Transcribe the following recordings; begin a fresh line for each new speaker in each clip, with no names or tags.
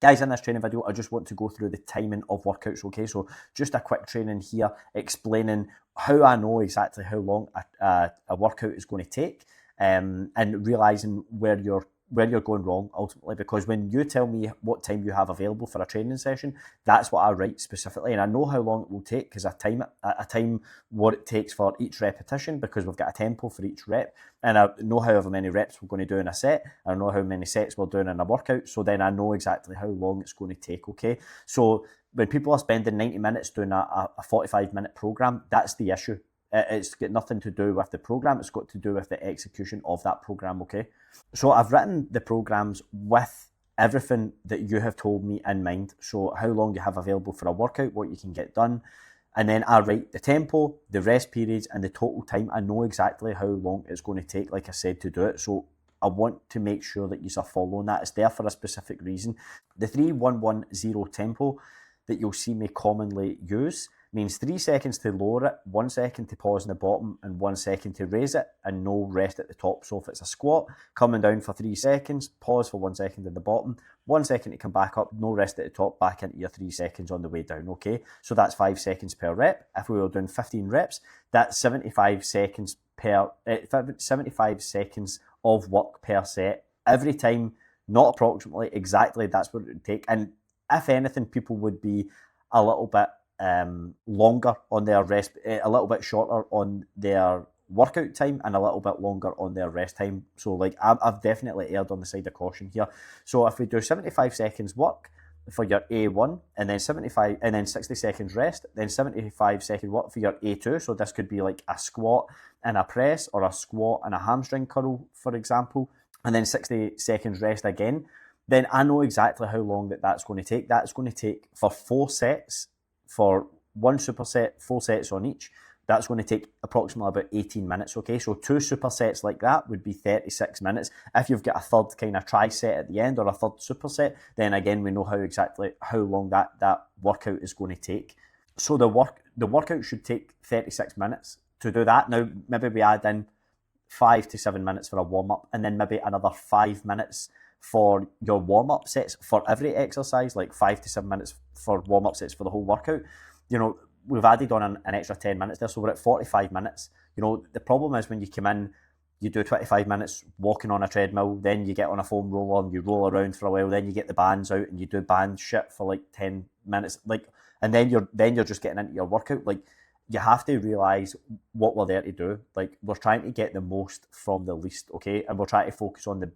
Guys, in this training video, I just want to go through the timing of workouts, okay? So just a quick training here explaining how I know exactly how long a workout is going to take, and realising where you're going wrong ultimately, because when you tell me what time you have available for a training session, that's what I write specifically, and I know how long it will take because I time what it takes for each repetition, because we've got a tempo for each rep, and I know however many reps we're going to do in a set, and I know how many sets we're doing in a workout, so then I know exactly how long it's going to take, okay? So when people are spending 90 minutes doing a 45-minute program, that's the issue. It's got nothing to do with the program, it's got to do with the execution of that program, okay? So I've written the programs with everything that you have told me in mind. So how long you have available for a workout, what you can get done, and then I write the tempo, the rest periods, and the total time. I know exactly how long it's going to take, like I said, to do it. So I want to make sure that you are following that. It's there for a specific reason. The 3-1-1-0 tempo that you'll see me commonly use means 3 seconds to lower it, 1 second to pause in the bottom, and 1 second to raise it, and no rest at the top. So if it's a squat, coming down for 3 seconds, pause for 1 second in the bottom, 1 second to come back up, no rest at the top, back into your 3 seconds on the way down, okay? So that's 5 seconds per rep. If we were doing 15 reps, that's 75 seconds 75 seconds of work per set every time, not approximately, exactly, that's what it would take. And if anything, people would be a little bit longer on their rest, a little bit shorter on their workout time, and a little bit longer on their rest time. So like I've definitely erred on the side of caution here. So if we do 75 seconds work for your A1, and then 75 and then 60 seconds rest, then 75 second work for your A2. So this could be like a squat and a press, or a squat and a hamstring curl, for example, and then 60 seconds rest again. Then I know exactly how long that's going to take. That's going to take for 4 sets, for one superset, 4 sets on each. That's going to take approximately about 18 minutes, okay? So 2 supersets like that would be 36 minutes. If you've got a third kind of tri-set at the end, or a third superset, then again, we know exactly how long that workout is going to take. So the workout should take 36 minutes. To do that, now maybe we add in 5 to 7 minutes for a warm-up, and then maybe another 5 minutes for your warm-up sets for every exercise, like 5 to 7 minutes for warm-up sets for the whole workout. You know, we've added on an extra 10 minutes there, so we're at 45 minutes. You know, the problem is when you come in, you do 25 minutes walking on a treadmill, then you get on a foam roller and you roll around for a while, then you get the bands out and you do band shit for like 10 minutes, like, and then you're just getting into your workout. Like, you have to realise what we're there to do. Like, we're trying to get the most from the least, okay? And we're trying to focus on the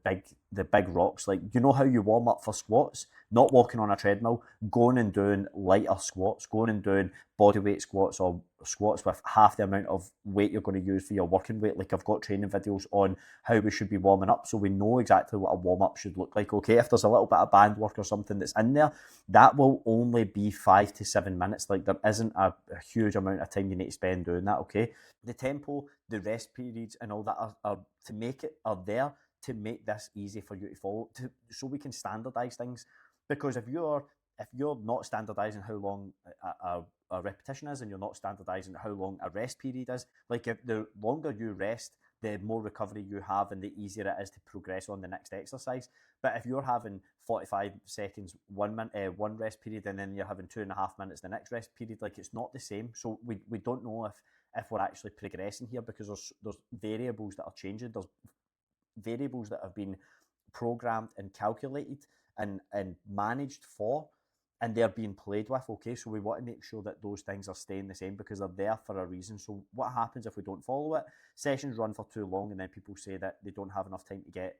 big rocks. Like, you know how you warm up for squats? Not walking on a treadmill, going and doing lighter squats, going and doing bodyweight squats, or squats with half the amount of weight you're going to use for your working weight. Like, I've got training videos on how we should be warming up, so we know exactly what a warm-up should look like, okay? If there's a little bit of band work or something that's in there, that will only be 5 to 7 minutes. Like, there isn't a huge amount of time you need to spend doing that, okay? The tempo, the rest periods, and all that are to make it, are there to make this easy for you to follow, so we can standardise things. Because if you're not standardising how long a repetition is, and you're not standardising how long a rest period is, like, if the longer you rest, the more recovery you have, and the easier it is to progress on the next exercise. But if you're having 45 seconds one rest period, and then you're having 2.5 minutes the next rest period, like, it's not the same. So we don't know if we're actually progressing here, because there's variables that are changing. There's variables that have been programmed and calculated and managed for, and they're being played with, okay? So we want to make sure that those things are staying the same, because they're there for a reason. So what happens if we don't follow it? Sessions run for too long, and then people say that they don't have enough time to get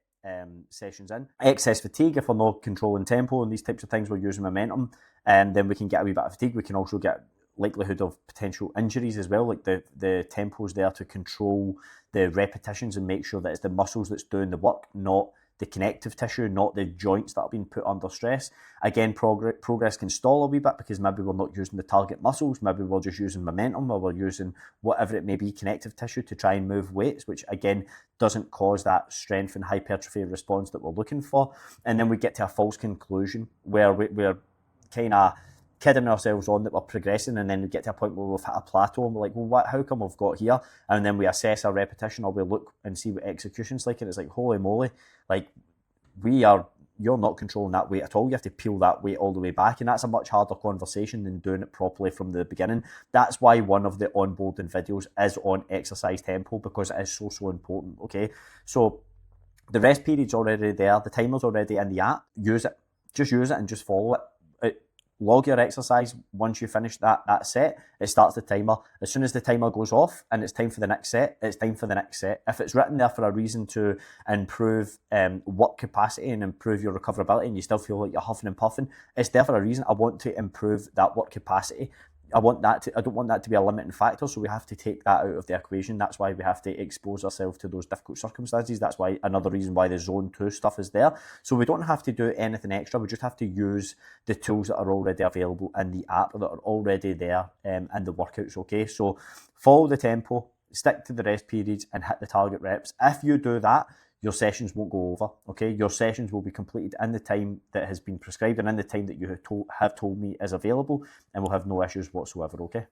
sessions in. Excess fatigue, if we're not controlling tempo and these types of things, we're using momentum, and then we can get a wee bit of fatigue. We can also get likelihood of potential injuries as well. Like, the tempo's there to control the repetitions and make sure that it's the muscles that's doing the work, not the connective tissue, not the joints that are being put under stress. Again, progress can stall a wee bit, because maybe we're not using the target muscles, maybe we're just using momentum, or we're using whatever it may be, connective tissue, to try and move weights, which again doesn't cause that strength and hypertrophy response that we're looking for. And then we get to a false conclusion where we're kind of kidding ourselves on that we're progressing, and then we get to a point where we've hit a plateau, and we're like, well, how come we've got here? And then we assess our repetition, or we look and see what execution's like, and it's like, holy moly, like, we are you're not controlling that weight at all. You have to peel that weight all the way back, and that's a much harder conversation than doing it properly from the beginning. That's why one of the onboarding videos is on exercise tempo, because it is so important. Okay, so the rest period's already there, the timer's already in the app. Use it, just use it and just follow it. Log your exercise. Once you finish that set, it starts the timer. As soon as the timer goes off and it's time for the next set, it's time for the next set. If it's written there for a reason to improve work capacity and improve your recoverability, and you still feel like you're huffing and puffing, it's there for a reason. I want to improve that work capacity. I don't want that to be a limiting factor, so we have to take that out of the equation. That's why we have to expose ourselves to those difficult circumstances. That's why another reason why the zone 2 stuff is there. So we don't have to do anything extra. We just have to use the tools that are already available in the app, that are already there in the workouts. Okay, so follow the tempo, stick to the rest periods, and hit the target reps. If you do that, your sessions won't go over, okay? Your sessions will be completed in the time that has been prescribed and in the time that you have told me is available, and we'll have no issues whatsoever, okay?